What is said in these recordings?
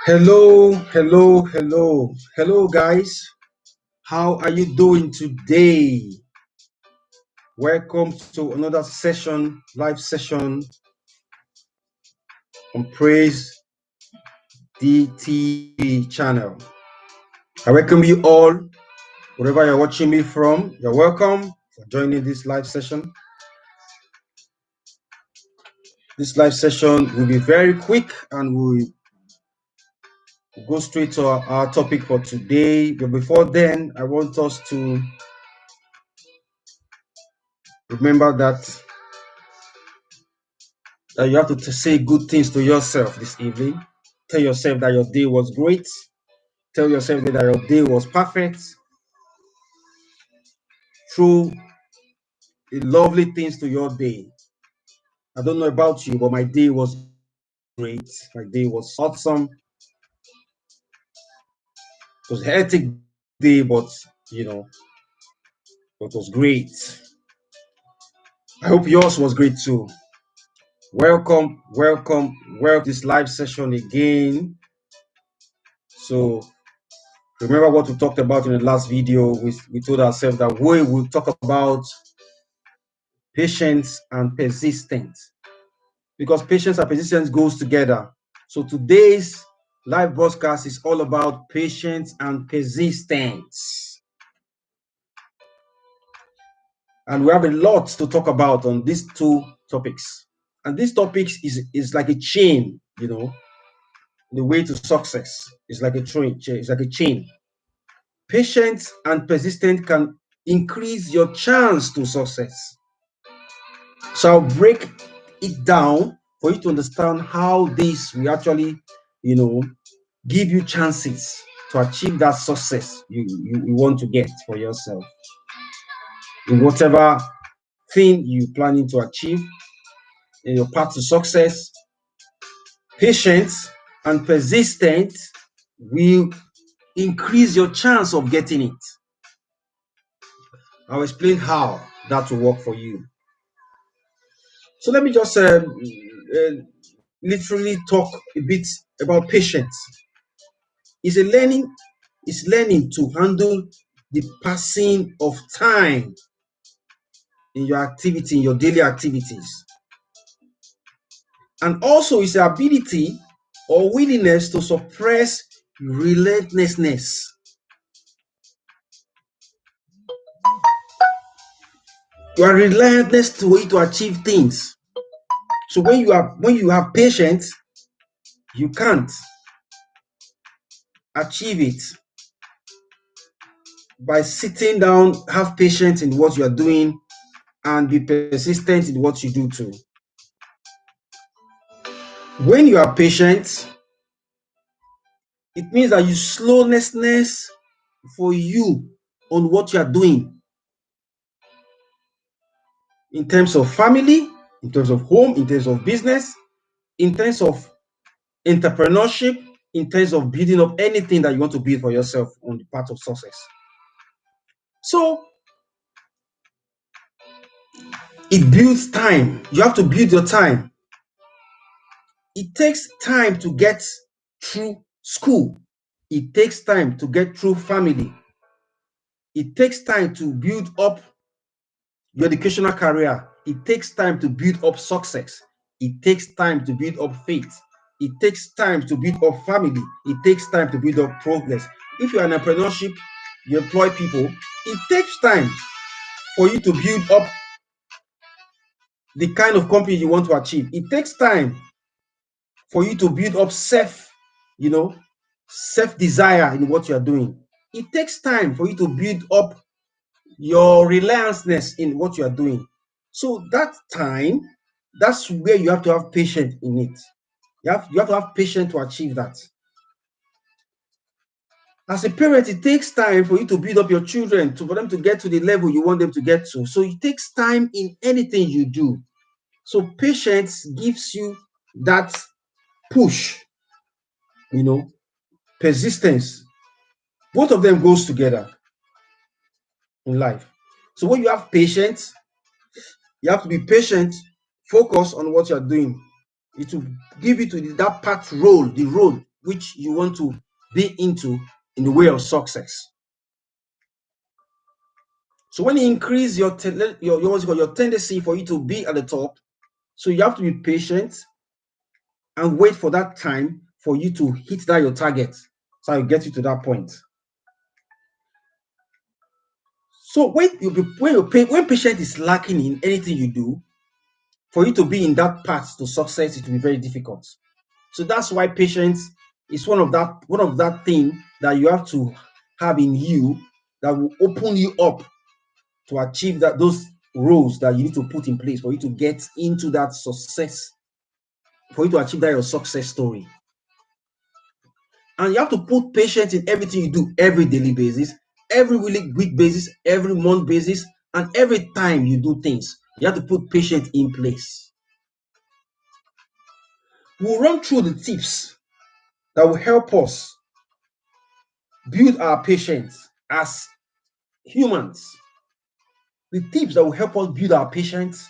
Hello, guys. How are you doing today? Welcome to another session, live session on Praise DTV channel. I welcome you all, wherever you're watching me from. You're welcome for joining this live session. This live session will be very quick and we'll go straight to our topic for today. But before then, I want us to remember that you have to say good things to yourself this evening. Tell yourself that your day was great. Tell yourself that your day was perfect. Through the lovely things to your day. I don't know about you, but my day was great. My day was awesome. It was a hectic day, but it was great. I hope yours was great too. Welcome this live session again. So remember what we talked about in the last video. We told ourselves that we will talk about patience and persistence, because patience and persistence goes together. So today's live broadcast is all about patience and persistence, and we have a lot to talk about on these two topics. And this topic is like a chain. The way to success is like a train. It's like a chain. Patience and persistence can increase your chance to success. So I'll break it down for you to understand how this will actually, give you chances to achieve that success you want to get for yourself in whatever thing you're planning to achieve in your path to success. Patience and persistence will increase your chance of getting it. I'll explain how that will work for you. So let me just literally talk a bit about patience. It's learning to handle the passing of time in your activity, in your daily activities. And also it's the ability or willingness to suppress relentlessness. You are relentless to achieve things. So when you have patience, you can't achieve it by sitting down, have patience in what you are doing, and be persistent in what you do too. When you are patient, it means that you slowness for you on what you are doing in terms of family, in terms of home, in terms of business, in terms of entrepreneurship, in terms of building up anything that you want to build for yourself on the path of success. So it builds time. You have to build your time. It takes time to get through school. It takes time to get through family. It takes time to build up your educational career. It takes time to build up success. It takes time to build up faith. It takes time to build up family. It takes time to build up progress. If you're an entrepreneurship, you employ people, it takes time for you to build up the kind of company you want to achieve. It takes time for you to build up self-desire in what you're doing. It takes time for you to build up your relianceness in what you are doing. So that time, that's where you have to have patience in it. You have to have patience to achieve that. As a parent, it takes time for you to build up your children, for them to get to the level you want them to get to. So it takes time in anything you do. So patience gives you that push, persistence. Both of them goes together in life. So when you have patience, you have to be patient, focus on what you're doing. It will give you to that path role, the road which you want to be into in the way of success. So when you increase your tendency for you to be at the top, so you have to be patient and wait for that time for you to hit that your target. So I'll get you to that point. So when patient is lacking in anything you do, for you to be in that path to success, it will be very difficult. So that's why patience is one of that thing that you have to have in you that will open you up to achieve those roles that you need to put in place for you to get into that success, for you to achieve that your success story. And you have to put patience in everything you do, every daily basis, every week basis, every month basis, and every time you do things. You have to put patience in place. We'll run through the tips that will help us build our patience as humans. The tips that will help us build our patience,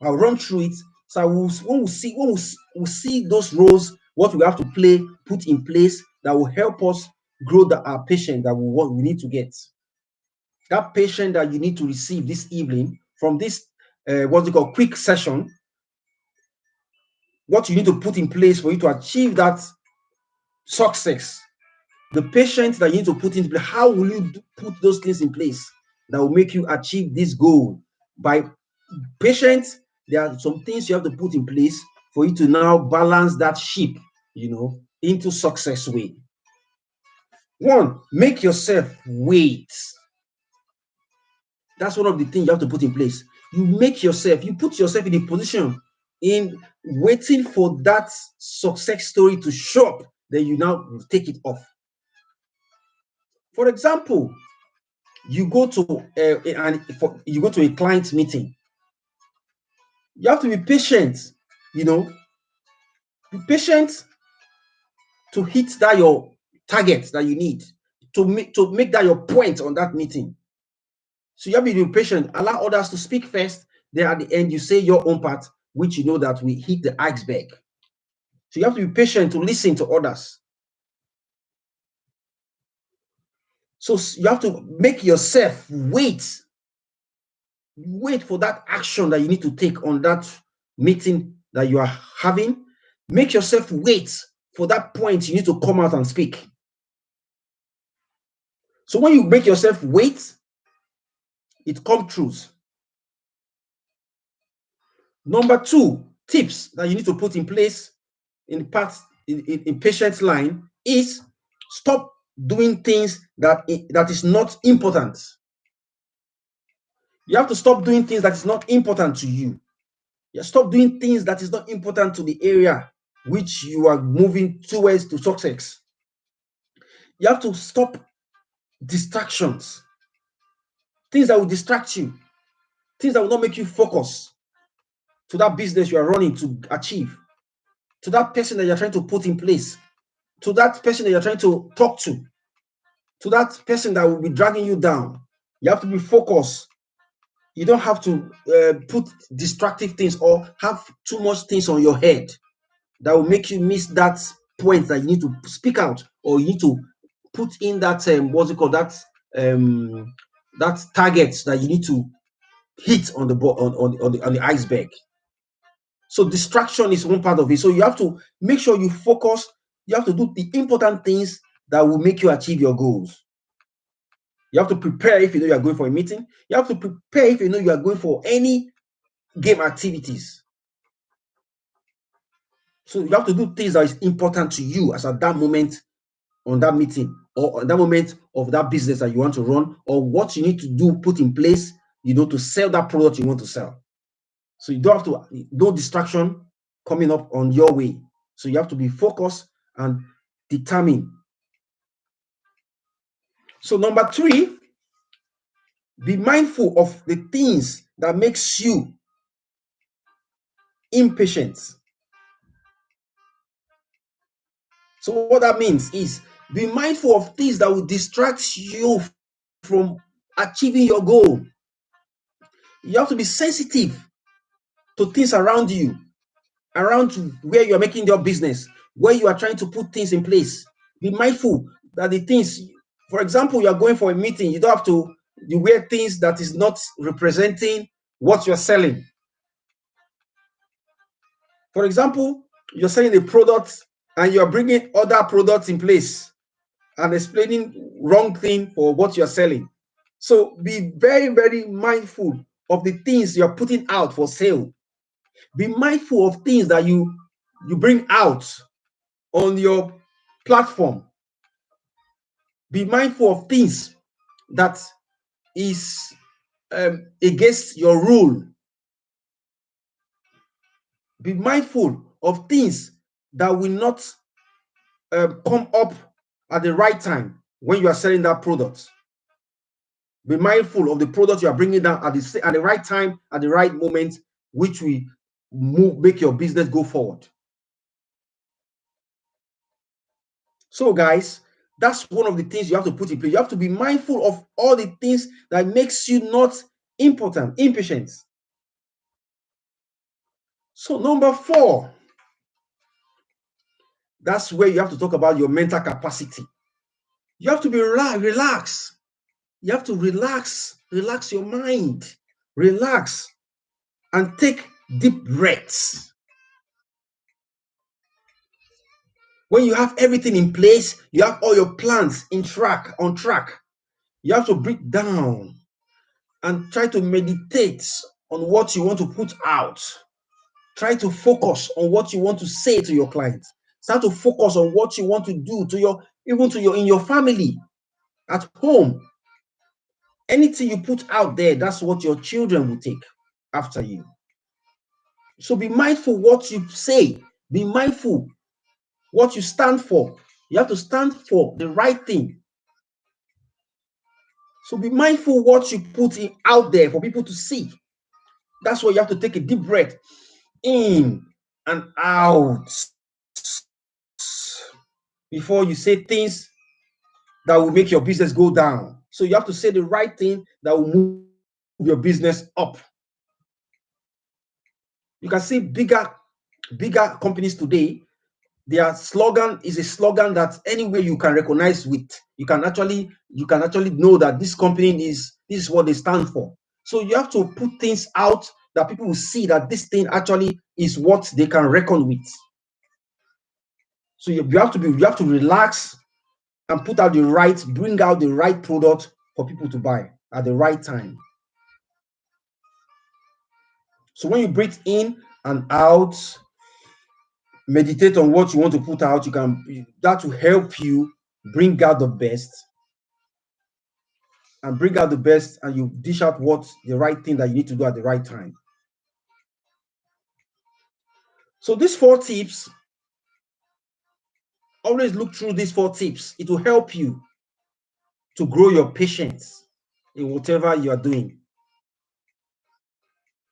I'll run through it. So we'll see those roles, what we have to put in place that will help us grow our patience that we need to get. That patience that you need to receive this evening from this quick session, what you need to put in place for you to achieve that success, the patience that you need to put in place. How will you put those things in place that will make you achieve this goal? By patience, there are some things you have to put in place for you to now balance that ship, into success way. One, make yourself wait. That's one of the things you have to put in place. You put yourself in a position in waiting for that success story to show up, then you now take it off. For example, you go to a client meeting. You have to be patient, be patient to hit that your target that you need to make that your point on that meeting. So you have to be patient, allow others to speak first, then at the end you say your own part, which you know that we hit the iceberg. So you have to be patient to listen to others. So you have to make yourself wait for that action that you need to take on that meeting that you are having. Make yourself wait for that point you need to come out and speak. So when you make yourself wait, it comes true. Number 2 tips that you need to put in place in patient line is stop doing things that is not important. You have to stop doing things that is not important to you. Stop doing things that is not important to the area which you are moving towards to success. You have to stop distractions, things that will distract you, things that will not make you focus to that business you are running to achieve, to that person that you're trying to put in place, to that person that you're trying to talk to that person that will be dragging you down. You have to be focused. You don't have to put distractive things or have too much things on your head that will make you miss that point that you need to speak out, or you need to put in that that target that you need to hit on the iceberg. So distraction is one part of it. So you have to make sure you focus. You have to do the important things that will make you achieve your goals. You have to prepare if you know you are going for a meeting. You have to prepare if you know you are going for any game activities. So you have to do things that is important to you as at that moment on that meeting, or on that moment of that business that you want to run, or what you need to do, put in place, to sell that product you want to sell. So you don't have to, no distraction coming up on your way. So you have to be focused and determined. So number 3, be mindful of the things that makes you impatient. So what that means is be mindful of things that will distract you from achieving your goal. You have to be sensitive to things around you, around where you're making your business, where you are trying to put things in place. Be mindful that the things, for example, you are going for a meeting, you don't have to you wear things that is not representing what you're selling. For example, you're selling a product and you're bringing other products in place and explaining wrong thing for what you're selling. So be very, very mindful of the things you're putting out for sale. Be mindful of things that you bring out on your platform. Be mindful of things that is against your rule. Be mindful of things that will not come up at the right time when you are selling that product. Be mindful of the product you are bringing down at the right time, at the right moment, which will make your business go forward. So, guys, that's one of the things you have to put in place. You have to be mindful of all the things that makes you not important, impatient. So, number 4, that's where you have to talk about your mental capacity. You have to be relaxed. You have to relax your mind, relax, and take deep breaths. When you have everything in place, you have all your plans on track. You have to breathe down and try to meditate on what you want to put out. Try to focus on what you want to say to your clients. Start to focus on what you want to do in your family, at home. Anything you put out there, that's what your children will take after you. So be mindful what you say. Be mindful what you stand for. You have to stand for the right thing. So be mindful what you put out there for people to see. That's why you have to take a deep breath in and out before you say things that will make your business go down. So you have to say the right thing that will move your business up. You can see bigger companies today. Their slogan is a slogan that anywhere you can recognize with. You can actually know that this company this is what they stand for. So you have to put things out that people will see that this thing actually is what they can reckon with. So you have to relax and bring out the right product for people to buy at the right time. So when you breathe in and out, meditate on what you want to put out, that will help you bring out the best. And bring out the best, and you dish out what's the right thing that you need to do at the right time. So these 4 tips, always look through these 4 tips. It will help you to grow your patience in whatever you are doing.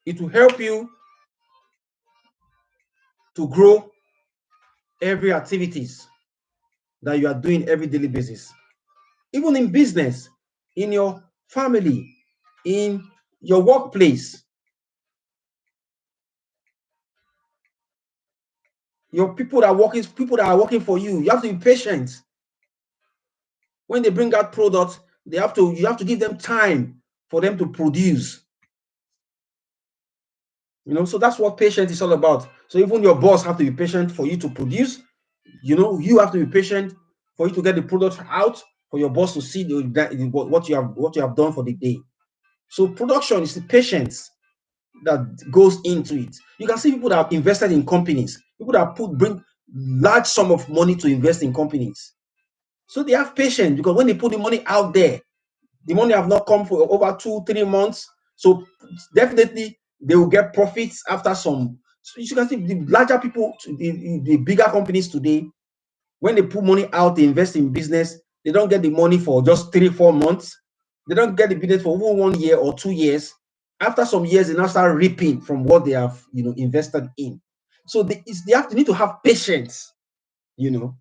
It will help you to grow every activities that you are doing every daily basis. Even in business, in your family, in your workplace. Your people that are working for you, you have to be patient. When they bring out products, you have to give them time for them to produce. So that's what patience is all about. So even your boss have to be patient for you to produce. You have to be patient for you to get the product out, for your boss to see what you have done for the day. So production is the patience that goes into it. You can see people that have invested in companies, people that bring large sum of money to invest in companies. So they have patience, because when they put the money out there, the money have not come for over 2-3 months. So definitely they will get profits after some. So you can see the larger people, the bigger companies today, when they put money out, they invest in business, they don't get the money for just 3-4 months. They don't get the business for over 1 year or 2 years. After some years, they now start reaping from what they have invested in. So they need to have patience. You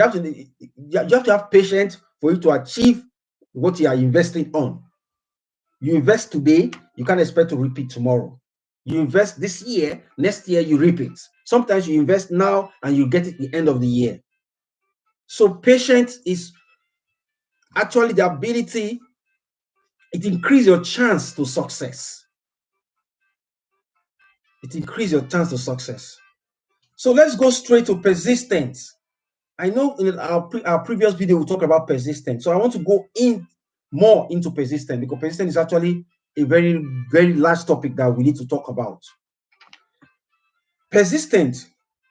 have to have patience for you to achieve what you are investing on. You invest today, you can't expect to repeat tomorrow. You invest this year, next year you reap it. Sometimes you invest now and you get it at the end of the year. So patience is actually the ability, it increases your chance to success. It increases your chance to success. So let's go straight to persistence. I know in our previous video we talked about persistence. So I want to go in more into persistence, because persistence is actually a very, very large topic that we need to talk about. Persistent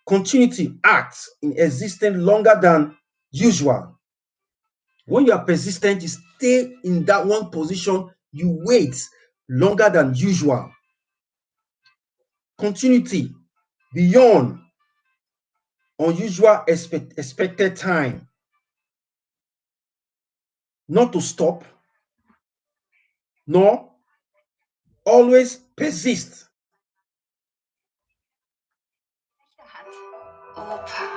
continuity acts in existence longer than usual. When you are persistent, you stay in that one position, you wait longer than usual. Continuity beyond unusual expected time. Not to stop, nor always persist.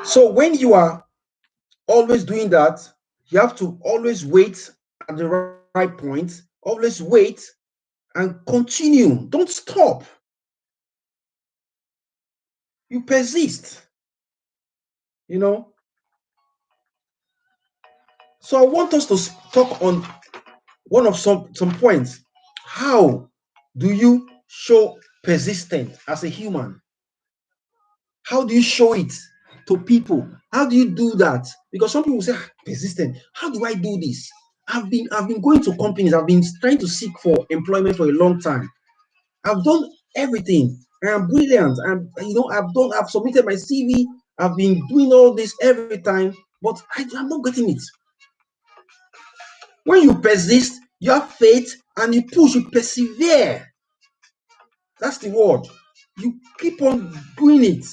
So when you are always doing that, you have to always wait at the right point, always wait and continue. Don't stop. You persist. You know. So I want us to talk on one of some points. How do you show persistence as a human? How do you show it to people? How do you do that? Because some people say, persistent. How do I do this? I've been going to companies. I've been trying to seek for employment for a long time. I've done everything. I'm brilliant. I've submitted my CV. I've been doing all this every time, but I'm not getting it. When you persist, you have faith and you push, you persevere. That's the word. You keep on doing it.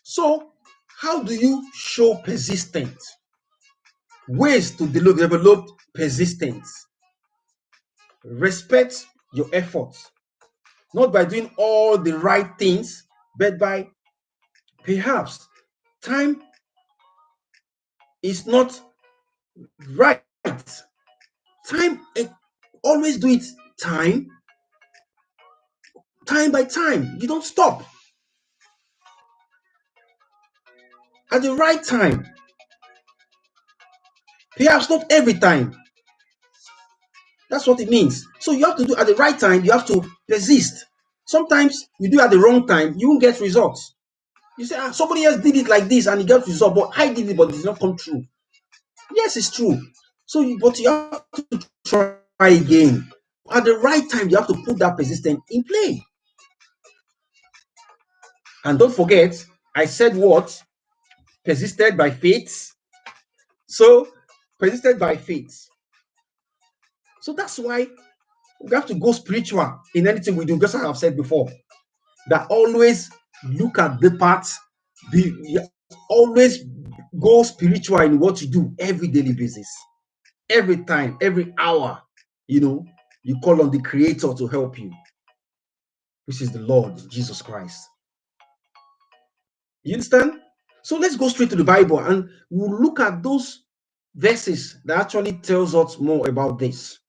So, how do you show persistence? Ways to develop persistence. Respect your efforts. Not by doing all the right things, but by perhaps time is not right. Time, always do it time by time. You don't stop. At the right time. Perhaps not every time. That's what it means. So you have to do at the right time. You have to persist. Sometimes you do at the wrong time, you won't get results. You say, somebody else did it like this and he got results, but I did it, but it did not come true. Yes, it's true. But you have to try again. At the right time, you have to put that persistence in play. And don't forget, I said what? Persisted by faith. So, persisted by faith. So that's why we have to go spiritual in anything we do, just as I've said before. That always look at the parts, always go spiritual in what you do every daily basis. Every time, every hour, you call on the Creator to help you, which is the Lord Jesus Christ. You understand? So let's go straight to the Bible and we'll look at those verses that actually tells us more about this.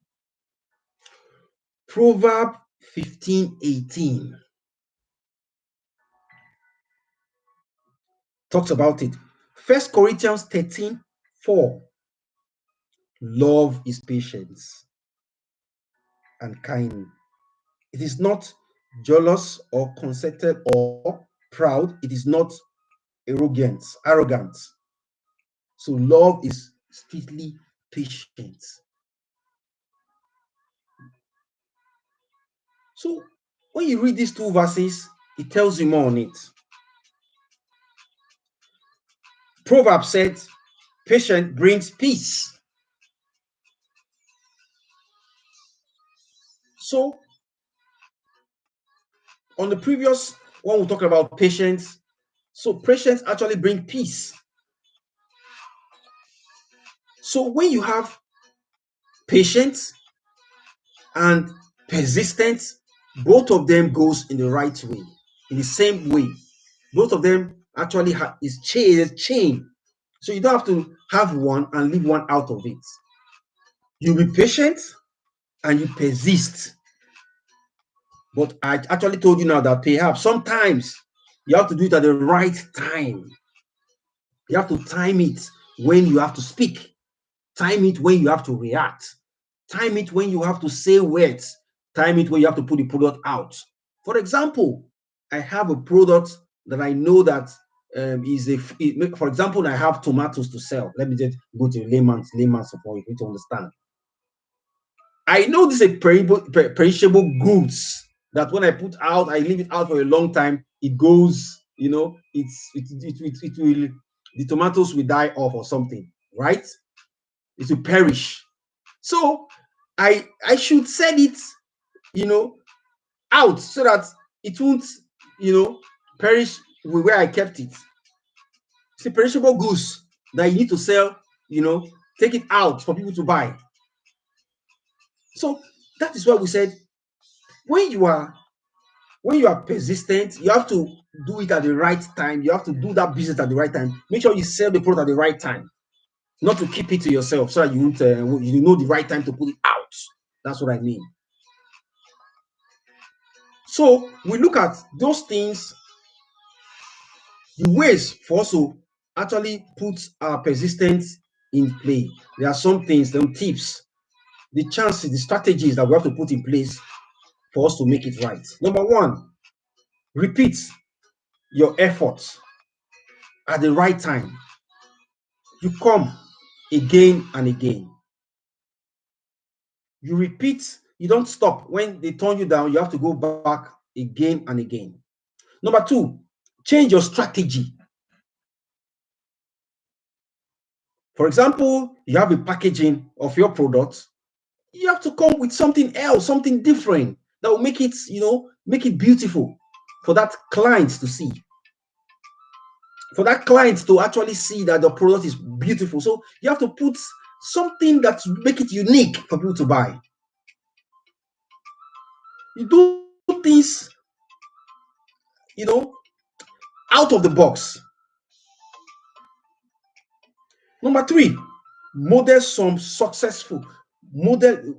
Proverbs 15:18 talks about it. 1 Corinthians 13:4. Love is patience and kind. It is not jealous or conceited or proud. It is not arrogant. So love is strictly patient. So when you read these two verses, it tells you more on it. Proverbs said, patience brings peace. So on the previous one, we talked about patience. So patience actually brings peace. So when you have patience and persistence, both of them goes in the right way, in the same way. Both of them actually is chain. So you don't have to have one and leave one out of it. You be patient and you persist. But I actually told you now that perhaps sometimes you have to do it at the right time. You have to time it when you have to speak, time it when you have to react, time it when you have to say words, time it when you have to put the product out. For example, I have a product that I know that for example, I have tomatoes to sell. Let me just go to layman's for you to understand. I know this is a perishable goods that when I put out, I leave it out for a long time, it goes, it will, the tomatoes will die off or something, right? It will perish. So I should sell it, you know, out so that it won't, perish with where I kept it. It's a perishable goods that you need to sell, take it out for people to buy. So that is why we said when you are persistent, you have to do it at the right time. You have to do that business at the right time. Make sure you sell the product at the right time, not to keep it to yourself so that you won't, you know the right time to put it out. That's what I mean. So we look at those things, the ways for us to actually put our persistence in play. There are some things, some tips, the chances, the strategies that we have to put in place for us to make it right. Number one, repeat your efforts at the right time. You come again and again. You repeat, you don't stop. When they turn you down, you have to go back again and again. Number two, change your strategy. For example, you have a packaging of your product. You have to come with something else, something different that will make it, make it beautiful for that client to see. For that client to actually see that the product is beautiful. So you have to put something that make it unique for people to buy. You do things, you know, out of the box. Number three, model some successful model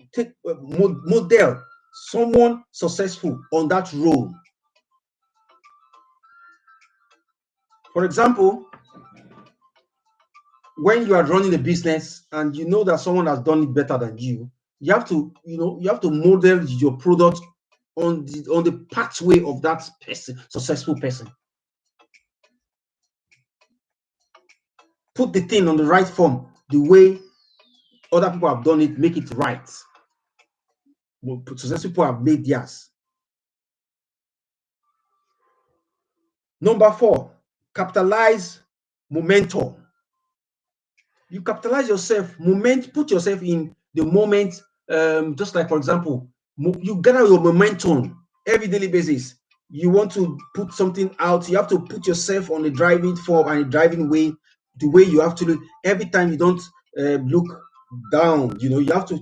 someone successful on that role. For example, when you are running a business and you know that someone has done it better than you have to, you have to model your product on the pathway of that person, successful person. Put the thing on the right form, the way other people have done it, make it right. Successful people have made theirs. Number four, capitalize momentum. You capitalize yourself, put yourself in the moment. Just like, for example, you gather your momentum every daily basis. You want to put something out, you have to put yourself on the driving form and the driving way, the way you have to look. Every time you don't look down, you have to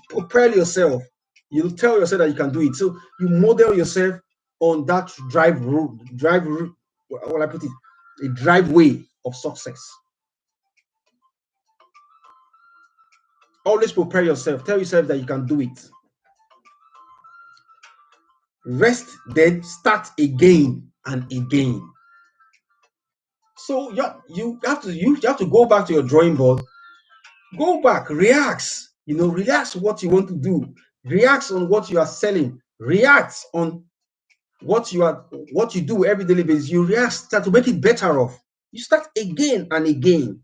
propel yourself. You tell yourself that you can do it. So you model yourself on that what I put it, a driveway of success. Always prepare yourself. Tell yourself that you can do it. Rest, then start again and again. So you have to go back to your drawing board. Go back, relax. Relax what you want to do. React on what you are selling. React on what you do every daily basis. You react, start to make it better off. You start again and again.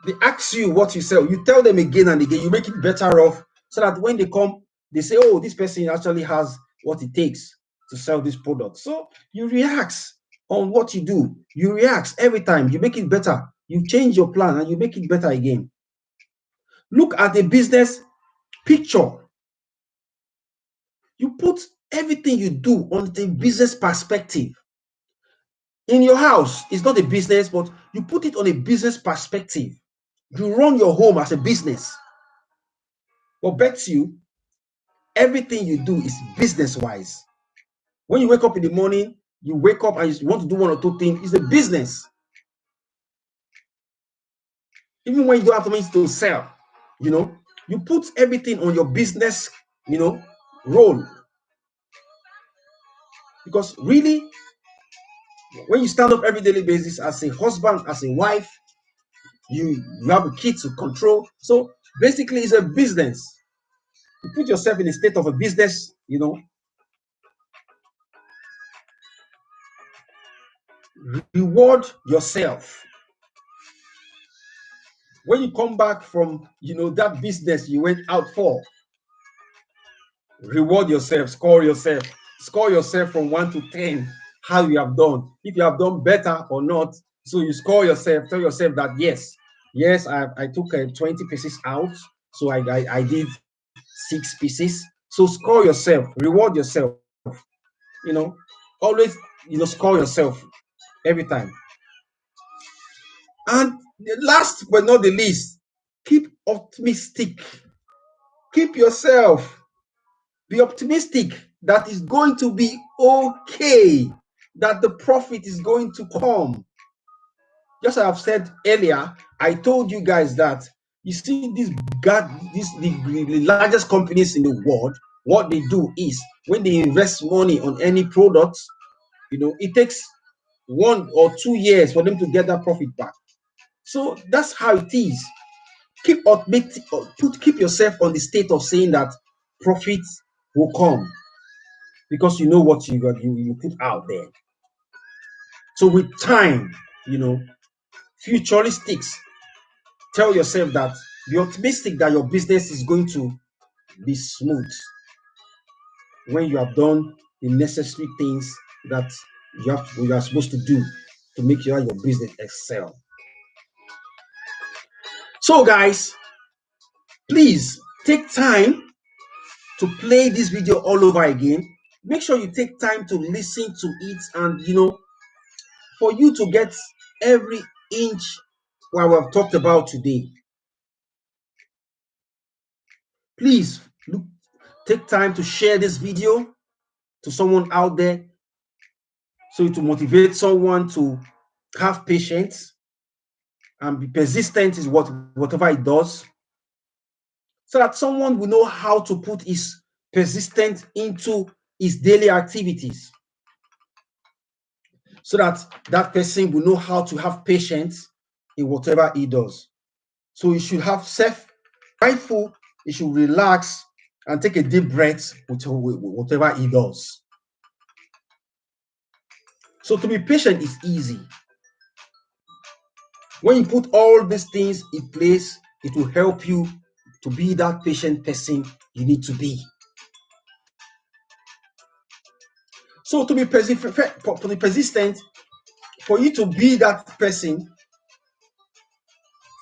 They ask you what you sell, you tell them again and again, you make it better off so that when they come, they say, oh, this person actually has what it takes to sell this product. So you react on what you do. You react every time, you make it better. You change your plan and you make it better again. Look at the business picture. You put everything you do on the business perspective. In your house, it's not a business, but you put it on a business perspective. You run your home as a business. But bet you, everything you do is business wise. When you wake up in the morning, you wake up and you want to do one or two things, it's a business. Even when you don't have money to sell, you put everything on your business, role. Because really, when you stand up every daily basis as a husband, as a wife, you have a kid to control. So basically, it's a business. You put yourself in a state of a business, reward yourself. When you come back from, that business you went out for, reward yourself, score yourself from 1 to 10, how you have done, if you have done better or not. So you score yourself, tell yourself that yes, I took 20 pieces out, so I did 6 pieces. So score yourself, reward yourself, always, score yourself every time. And last but not the least, keep optimistic. Keep yourself, be optimistic that it's going to be okay, that the profit is going to come. Just as I've said earlier, I told you guys that you see the largest companies in the world, what they do is when they invest money on any product, it takes 1 or 2 years for them to get that profit back. So that's how it is. Keep yourself on the state of saying that profits will come, because you know what you put out there. So with time, futuristics, tell yourself that, be optimistic that your business is going to be smooth when you have done the necessary things that you are supposed to do to make your business excel. So guys, please take time to play this video all over again. Make sure you take time to listen to it, and for you to get every inch what we have talked about today. Please take time to share this video to someone out there, so to motivate someone to have patience and be persistent is whatever it does, so that someone will know how to put his persistence into his daily activities, so that that person will know how to have patience in whatever he does. So you should have self-mindful, you should relax and take a deep breath with whatever he does. So to be patient is easy. When you put all these things in place, it will help you to be that patient person you need to be. So to be persistent, for you to be that person,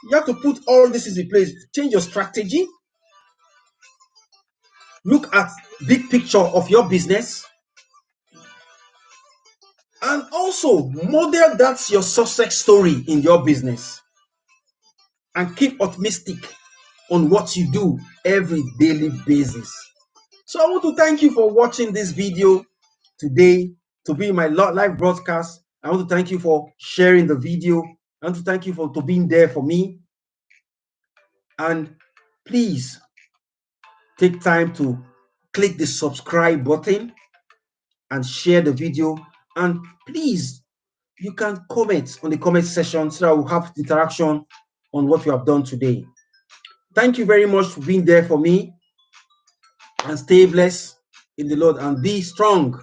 you have to put all this in place. Change your strategy. Look at big picture of your business. And also model that's your success story in your business. And keep optimistic on what you do every daily basis. So I want to thank you for watching this video today, to be in my live broadcast. I want to thank you for sharing the video. I want to thank you for being there for me. And please take time to click the subscribe button and share the video. And please, you can comment on the comment section so that we'll have interaction on what we have done today. Thank you very much for being there for me, and stay blessed in the Lord and be strong.